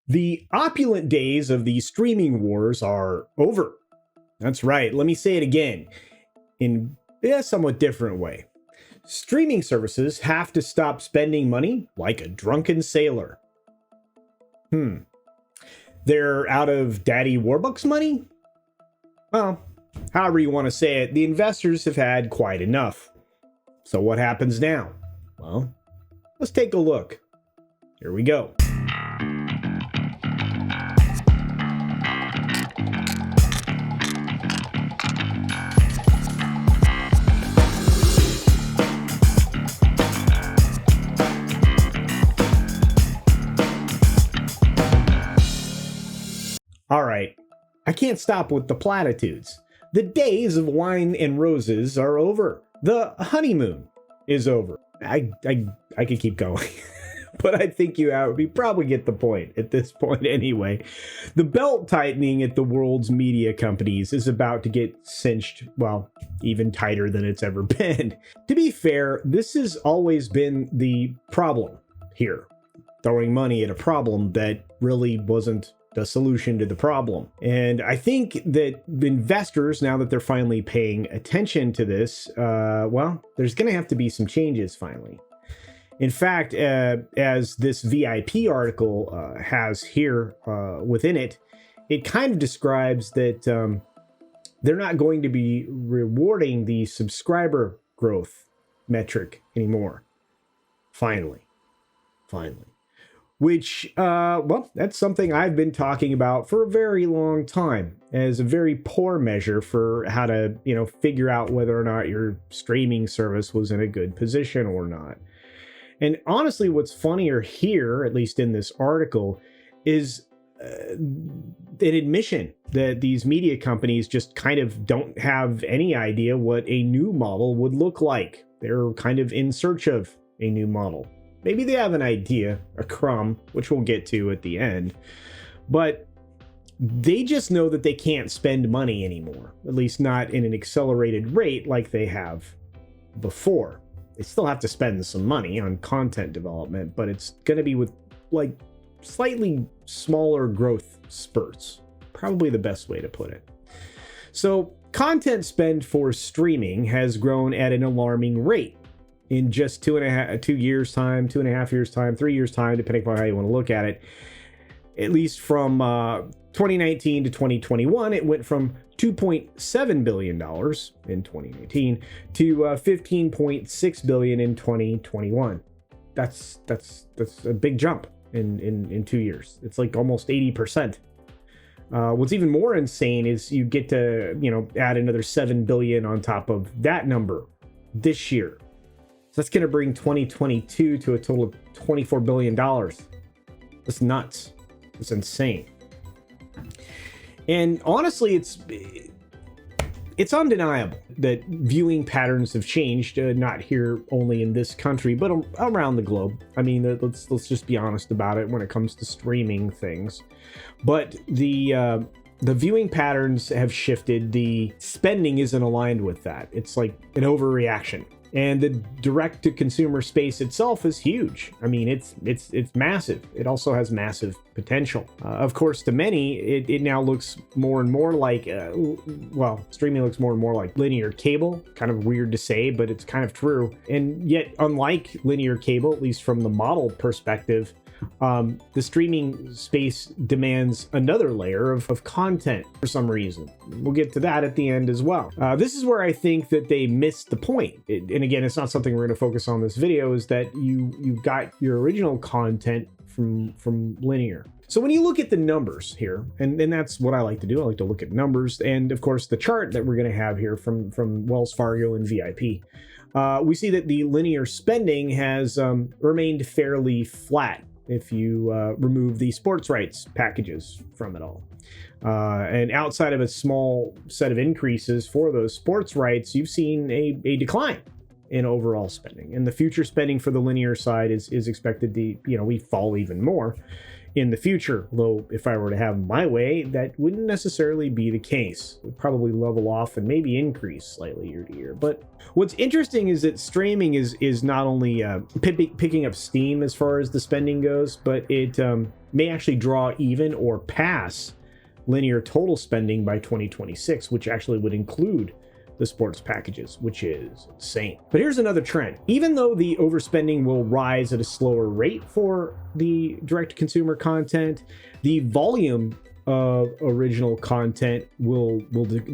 The opulent days of the streaming wars are over. That's right, let me say it again, in a somewhat different way. Streaming services have to stop spending money like a drunken sailor. They're out of Daddy Warbucks money? Well, however you want to say it, the investors have had quite enough. So what happens now? Well, let's take a look. Here we go. All right, I can't stop with the platitudes. The days of wine and roses are over. The honeymoon is over. I could keep going, but I think you probably get the point at this point anyway. The belt tightening at the world's media companies is about to get cinched, well, even tighter than it's ever been. To be fair, this has always been the problem here. Throwing money at a problem that really wasn't the solution to the problem. And I think that investors, now that they're finally paying attention to this, well, there's going to have to be some changes finally. In fact, as this VIP article has here within it, it kind of describes that they're not going to be rewarding the subscriber growth metric anymore. Finally. Which, well, that's something I've been talking about for a very long time as a very poor measure for how to, figure out whether or not your streaming service was in a good position or not. And honestly, what's funnier here, at least in this article, is an admission that these media companies just kind of don't have any idea what a new model would look like. They're kind of in search of a new model. Maybe they have an idea, a crumb, which we'll get to at the end, but they just know that they can't spend money anymore, at least not in an accelerated rate like they have before. They still have to spend some money on content development, but it's going to be with like slightly smaller growth spurts. Probably the best way to put it. So content spend for streaming has grown at an alarming rate. In just 2.5 years time, 2.5 years time, 3 years time, depending upon how you want to look at it. At least from 2019 to 2021, it went from $2.7 billion in 2019 to $15.6 billion in 2021. That's a big jump in 2 years. It's like almost 80%. What's even more insane is you get to add another $7 billion on top of that number this year. So that's going to bring 2022 to a total of $24 billion. That's nuts. It's insane. And honestly, it's undeniable that viewing patterns have changed, not here only in this country, but around the globe. I mean, let's just be honest about it when it comes to streaming things. But the viewing patterns have shifted. The spending isn't aligned with that. It's like an overreaction. And the direct-to-consumer space itself is huge. I mean, it's massive. It also has massive potential. Of course, to many, it now looks more and more like, streaming looks more and more like linear cable. Kind of weird to say, but it's kind of true. And yet, unlike linear cable, at least from the model perspective, the streaming space demands another layer of content for some reason. We'll get to that at the end as well. This is where I think that they missed the point. And again, it's not something we're going to focus on this video, is that you got your original content from linear. So when you look at the numbers here, and that's what I like to do, I like to look at numbers, and of course the chart that we're going to have here from Wells Fargo and VIP, we see that the linear spending has remained fairly flat if you remove the sports rights packages from it all. And outside of a small set of increases for those sports rights, you've seen a decline in overall spending. And the future spending for the linear side is expected to, we fall even more in the future. Though if I were to have my way, that wouldn't necessarily be the case. It would probably level off and maybe increase slightly year to year. But what's interesting is that streaming is not only picking up steam as far as the spending goes, but it may actually draw even or pass linear total spending by 2026, which actually would include the sports packages, which is insane. But here's another trend. Even though the overspending will rise at a slower rate for the direct-to-consumer content, the volume of original content will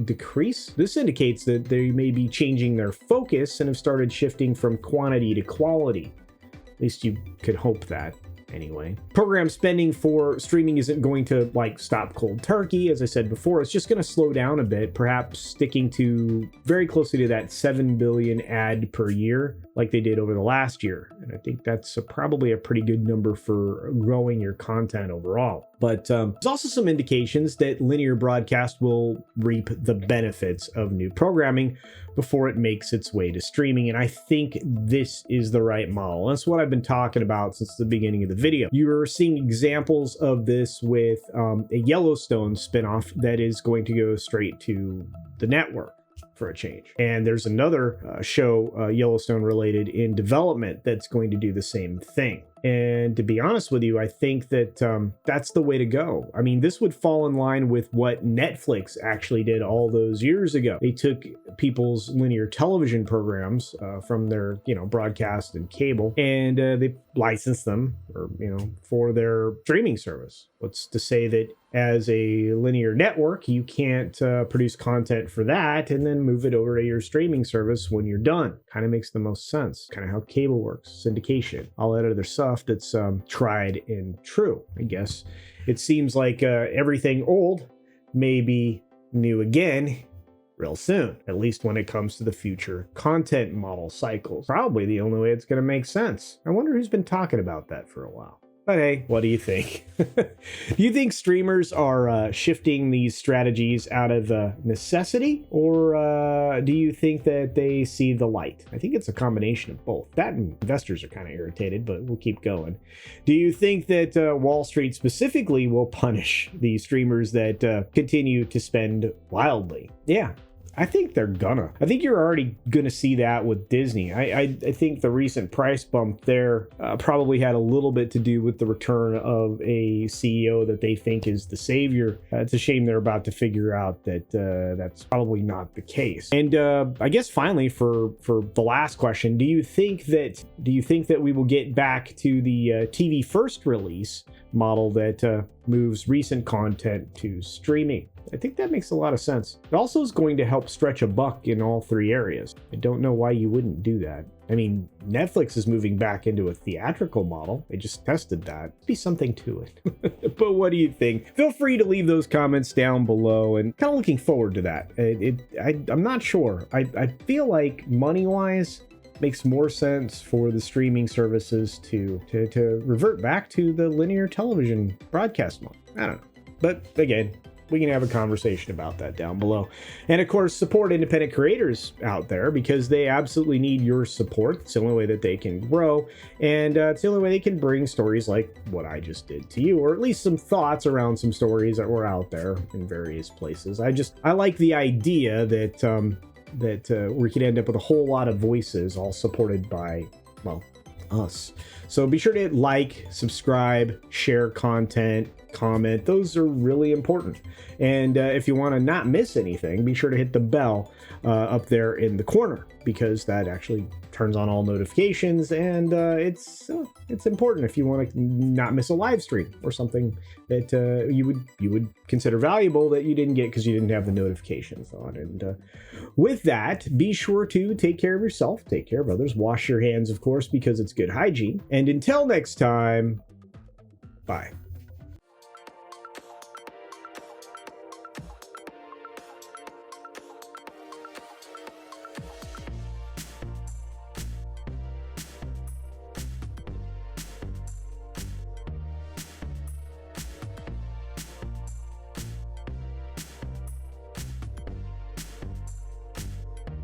decrease. This indicates that they may be changing their focus and have started shifting from quantity to quality. At least you could hope that. Anyway, program spending for streaming isn't going to stop cold turkey. As I said before, it's just going to slow down a bit, perhaps sticking to very closely to that 7 billion ad per year like they did over the last year. And I think that's probably a pretty good number for growing your content overall. But there's also some indications that linear broadcast will reap the benefits of new programming before it makes its way to streaming. And I think this is the right model. That's what I've been talking about since the beginning of the video. You're seeing examples of this with a Yellowstone spinoff that is going to go straight to the network for a change. And there's another show, Yellowstone related, in development that's going to do the same thing. And to be honest with you, I think that that's the way to go. I mean, this would fall in line with what Netflix actually did all those years ago. They took people's linear television programs from their, broadcast and cable, and they licensed them, for their streaming service. What's to say that as a linear network, you can't produce content for that and then move it over to your streaming service when you're done? Kind of makes the most sense. Kind of how cable works, syndication, all that other stuff that's tried and true. I guess it seems like everything old may be new again real soon, at least when it comes to the future content model cycles. Probably the only way it's going to make sense. I wonder who's been talking about that for a while. But hey, what do you think? Do you think streamers are shifting these strategies out of necessity, or do you think that they see the light? I think it's a combination of both. That and investors are kind of irritated, but we'll keep going. Do you think that Wall Street specifically will punish the streamers that continue to spend wildly? Yeah. I think they're gonna. I think you're already gonna see that with Disney. I think the recent price bump there probably had a little bit to do with the return of a CEO that they think is the savior. It's a shame they're about to figure out that that's probably not the case. And I guess finally, for the last question, do you think that we will get back to the TV first release model that moves recent content to streaming? I think that makes a lot of sense. It also is going to help stretch a buck in all three areas. I don't know why you wouldn't do that. I mean, Netflix is moving back into a theatrical model. They just tested that. Be something to it. But what do you think? Feel free to leave those comments down below, and kind of looking forward to that. I'm not sure. I feel like money-wise, makes more sense for the streaming services to revert back to the linear television broadcast model. I don't know. But again, we can have a conversation about that down below. And of course, support independent creators out there, because they absolutely need your support. It's the only way that they can grow. And it's the only way they can bring stories like what I just did to you, or at least some thoughts around some stories that were out there in various places. I like the idea that we could end up with a whole lot of voices all supported by, well, us. So be sure to like, subscribe, share content, comment. Those are really important. And if you want to not miss anything, be sure to hit the bell up there in the corner, because that actually turns on all notifications, and it's important if you want to not miss a live stream or something that you would consider valuable that you didn't get because you didn't have the notifications on. And with that, be sure to take care of yourself, take care of others, wash your hands, of course, because it's good hygiene. And until next time, bye.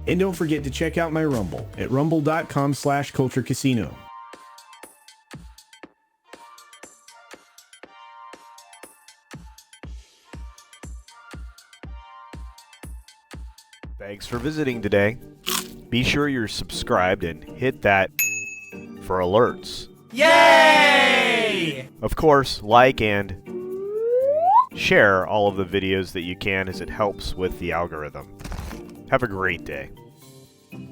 And don't forget to check out my Rumble at rumble.com/CultureCasino. Thanks for visiting today. Be sure you're subscribed and hit that for alerts. Yay! Hey! Of course, like and share all of the videos that you can, as it helps with the algorithm. Have a great day.